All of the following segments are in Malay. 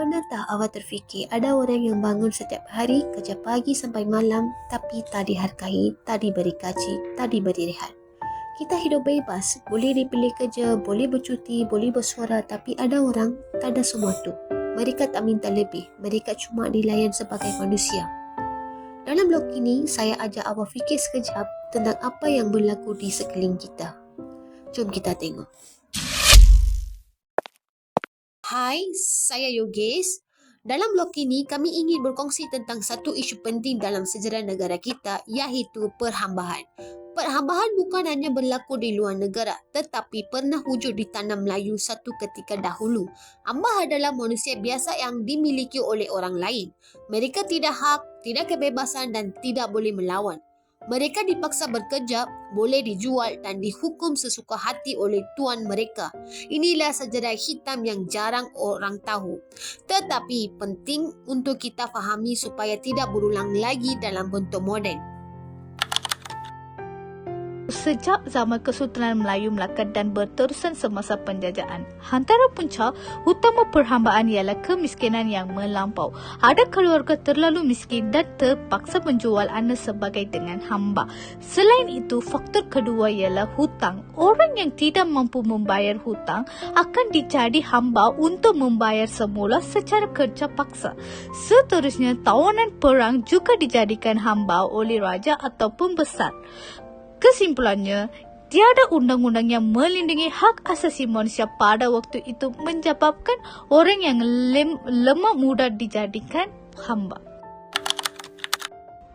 Pernah tak awak terfikir ada orang yang bangun setiap hari kerja pagi sampai malam tapi tak dihargai, tak diberi gaji, tak diberi rehat? Kita hidup bebas, boleh dipilih kerja, boleh bercuti, boleh bersuara, tapi ada orang tak ada semua tu. Mereka tak minta lebih, mereka cuma dilayan sebagai manusia. Dalam blog ini, saya ajak awak fikir sekejap tentang apa yang berlaku di sekeliling kita. Jom kita tengok. Hai, saya Yogis. Dalam blog ini, kami ingin berkongsi tentang satu isu penting dalam sejarah negara kita, iaitu perhambaan. Perhambaan bukan hanya berlaku di luar negara, tetapi pernah wujud di tanah Melayu satu ketika dahulu. Hamba adalah manusia biasa yang dimiliki oleh orang lain. Mereka tidak hak, tidak kebebasan dan tidak boleh melawan. Mereka dipaksa bekerja, boleh dijual dan dihukum sesuka hati oleh tuan mereka. Inilah sejarah hitam yang jarang orang tahu. Tetapi penting untuk kita fahami supaya tidak berulang lagi dalam bentuk moden. Sejak zaman Kesultanan Melayu Melaka dan berterusan semasa penjajahan, antara punca utama perhambaan ialah kemiskinan yang melampau. Ada keluarga terlalu miskin dan terpaksa menjual anak sebagai dengan hamba. Selain itu, faktor kedua ialah hutang. Orang yang tidak mampu membayar hutang akan dijadi hamba untuk membayar semula secara kerja paksa. Seterusnya, tawanan perang juga dijadikan hamba oleh raja atau pembesar. Kesimpulannya, tiada undang-undang yang melindungi hak asasi manusia pada waktu itu menyebabkan orang yang lemah mudah dijadikan hamba.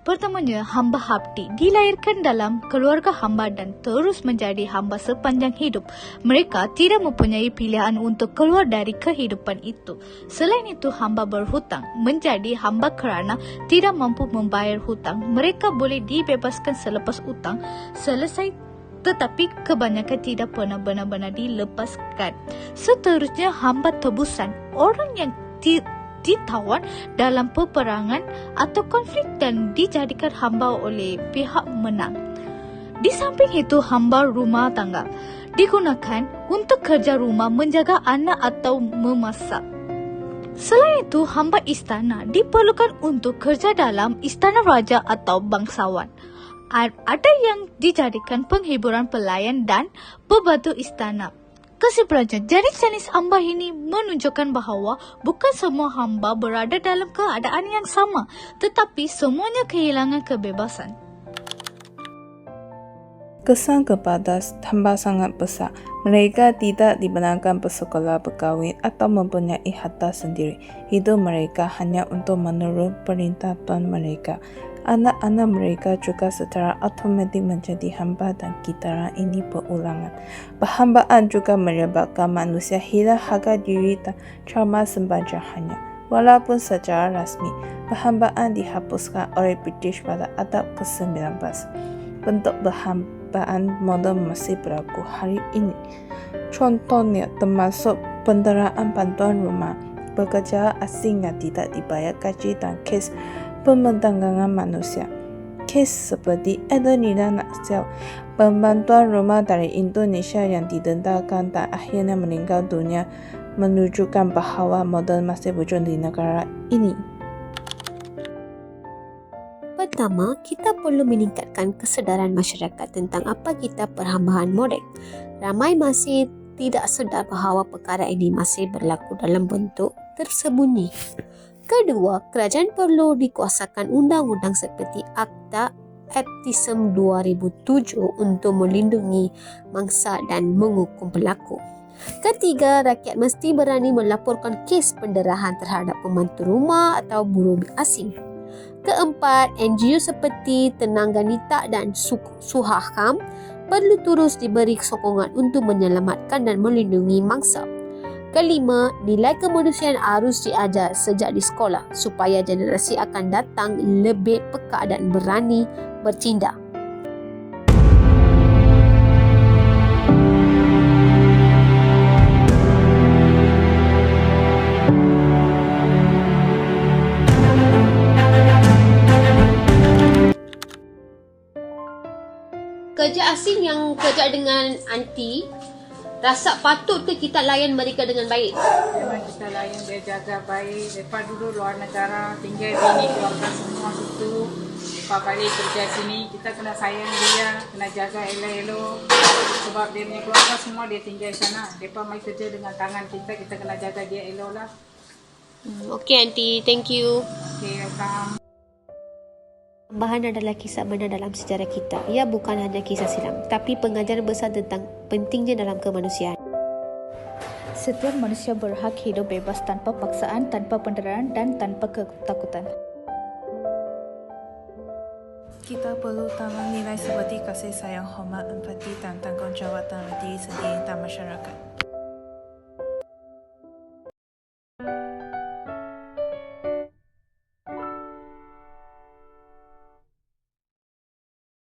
Pertamanya, hamba Habti dilahirkan dalam keluarga hamba dan terus menjadi hamba sepanjang hidup. Mereka tidak mempunyai pilihan untuk keluar dari kehidupan itu. Selain itu, hamba berhutang menjadi hamba kerana tidak mampu membayar hutang. Mereka boleh dibebaskan selepas hutang selesai, tetapi kebanyakan tidak pernah benar-benar dilepaskan. Seterusnya, hamba tebusan, orang yang ditawan dalam peperangan atau konflik dan dijadikan hamba oleh pihak menang. Di samping itu, hamba rumah tangga digunakan untuk kerja rumah, menjaga anak atau memasak. Selain itu, hamba istana diperlukan untuk kerja dalam istana raja atau bangsawan. Ada yang dijadikan penghiburan pelayan dan pembantu istana. Kesimpulannya, jenis-jenis hamba ini menunjukkan bahawa bukan semua hamba berada dalam keadaan yang sama, tetapi semuanya kehilangan kebebasan. Kesan kepada hamba sangat besar. Mereka tidak dibenarkan bersekolah, berkahwin atau mempunyai harta sendiri. Hidup mereka hanya untuk menurut perintah tuan mereka. Anak-anak mereka juga secara otomatik menjadi hamba dan gitaran ini berulangan. Perhambaan juga menyebabkan manusia hilang harga diri dan trauma sembajangannya. Walaupun secara rasmi, perhambaan dihapuskan oleh British pada abad ke-19. Bentuk perhambaan moden masih berlaku hari ini. Contohnya termasuk penderaan bantuan rumah, pekerja asing yang tidak dibayar gaji dan kes pemerdagangan manusia. Kes seperti Adelina Naksel, pembantuan rumah dari Indonesia yang didendahkan dan akhirnya meninggal dunia, menunjukkan bahawa model masih wujud di negara ini. Pertama, kita perlu meningkatkan kesedaran masyarakat tentang apa kita perhambaan moden. Ramai masih tidak sedar bahawa perkara ini masih berlaku dalam bentuk tersembunyi. Kedua, kerajaan perlu dikuasakan undang-undang seperti Akta Baptism 2007 untuk melindungi mangsa dan menghukum pelaku. Ketiga, rakyat mesti berani melaporkan kes penderahan terhadap pembantu rumah atau buruh asing. Keempat, NGO seperti Tenaga Nita dan Suhaham perlu terus diberi sokongan untuk menyelamatkan dan melindungi mangsa. Kelima, nilai kemanusiaan harus diajar sejak di sekolah supaya generasi akan datang lebih peka dan berani bertindak. Kerja asing yang kerja dengan anti Rasa patut ke kita layan mereka dengan baik? Memang kita layan, dia jaga baik. Lepas dulu luar negara, tinggal bini keluarga semua situ. Lepas balik kerja sini, kita kena sayang dia, kena jaga elok-elok. Sebab dia punya keluarga semua dia tinggal sana. Lepas mai kerja dengan tangan kita kena jaga dia elok lah. Okey Aunty, thank you. Okay, welcome. Tambahan adalah kisah benar dalam sejarah kita. Ia bukan hanya kisah silam, tapi pengajaran besar tentang pentingnya dalam kemanusiaan. Setiap manusia berhak hidup bebas tanpa paksaan, tanpa penderitaan dan tanpa ketakutan. Kita perlu tanam nilai seperti kasih sayang, hormat, empati dan tanggungjawab dalam diri sendiri dan masyarakat.